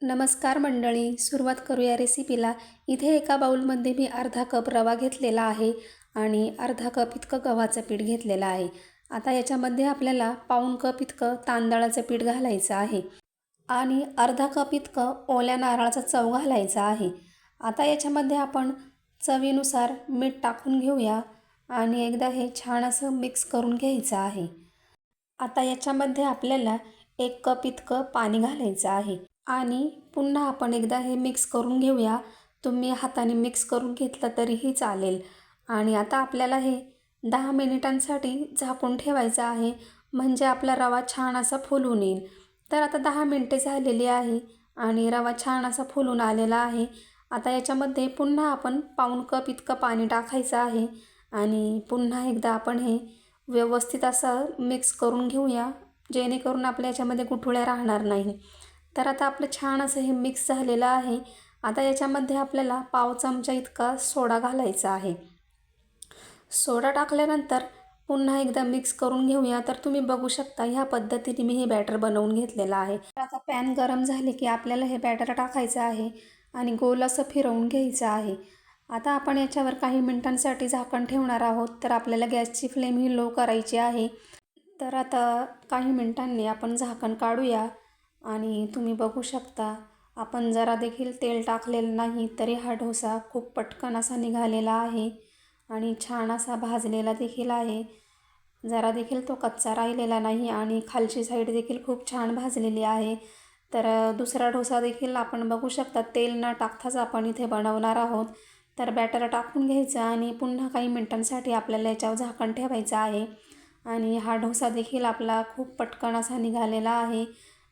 नमस्कार मंडळी, सुरुवात करूया रेसिपीला। इथे एका बाउलमध्ये मी अर्धा कप रवा घेतलेला आहे आणि अर्धा कप इतकं गव्हाचं पीठ घेतलेलं आहे। आता याच्यामध्ये आपल्याला पाऊण कप इतकं तांदळाचं पीठ घालायचं आहे आणि अर्धा कप इतकं ओल्या नारळाचा चव घालायचा आहे। आता याच्यामध्ये आपण चवीनुसार मीठ टाकून घेऊया आणि एकदा हे छान असं मिक्स करून घ्यायचं आहे। आता याच्यामध्ये आपल्याला 1 कप इतकं पाणी घालायचं आहे आणि पुन्हा आपण एकदा हे मिक्स करून घेऊया। तुम्ही हाताने मिक्स करून घेतलं तरीही चालेल। आणि आता आपल्याला हे 10 मिनिटांसाठी झाकून ठेवायचं आहे, म्हणजे आपला रवा छान असा फुलून येईल। तर आता 10 मिनिटे झालेली आहे आणि रवा छान असा फुलून आलेला आहे। आता याच्यामध्ये पुन्हा आपण पाऊण कप इतकं पाणी टाकायचं आहे आणि पुन्हा एकदा आपण हे व्यवस्थित असं मिक्स करून घेऊया, जेणेकरून आपल्या याच्यामध्ये गुठळ्या राहणार नाही। तर आता आपलं छान असं हे मिक्स झालेलं आहे। आता याच्यामध्ये आपल्याला पाव चमचा इतका सोडा घालायचा आहे। सोडा टाकल्यानंतर पुन्हा एकदा मिक्स करून घेऊया। तर तुम्ही बघू शकता ह्या पद्धतीने मी हे बॅटर बनवून घेतलेलं आहे। तर आता पॅन गरम झाले की आपल्याला हे बॅटर टाकायचं आहे आणि गोल असं फिरवून घ्यायचं आहे। आता आपण याच्यावर काही मिनिटांसाठी झाकण ठेवणार आहोत, तर आपल्याला गॅसची फ्लेम ही लो करायची आहे। तर आता काही मिनिटांनी आपण झाकण काढूया आणि तुम्ही बघू शकता आपण जरा देखील तेल टाकलेलं नाही, तरी हा डोसा खूप पटकन असा निघालेला आहे आणि छान असा भाजलेला देखील आहे। जरा देखील तो कच्चा राहिलेला नाही आणि खालची साईड देखील खूप छान भाजलेली आहे। तर दुसरा डोसा देखील आपण बघू शकता तेल न टाकताच आपण इथे बनवणार आहोत। तर बॅटर टाकून घ्यायचं आणि पुन्हा काही मिनिटांसाठी आपल्याला याच्यावर झाकण ठेवायचं आहे आणि हा डोसा देखील आपला खूप पटकन असा निघालेला आहे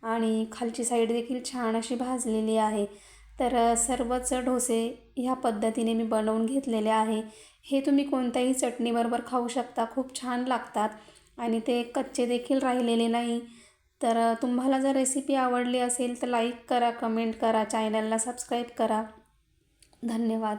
आणि खालची साईड देखील छान अशी भाजलेली आहे। तर सर्वच डोसे ह्या पद्धतीने मी बनवून घेतलेले आहे। हे तुम्ही कोणत्याही चटणीबरोबर खाऊ शकता, खूप छान लागतात आणि ते कच्चे देखील राहिलेले नाही। तर तुम्हाला जर रेसिपी आवडली असेल तर लाईक करा, कमेंट करा, चॅनलला सबस्क्राईब करा। धन्यवाद।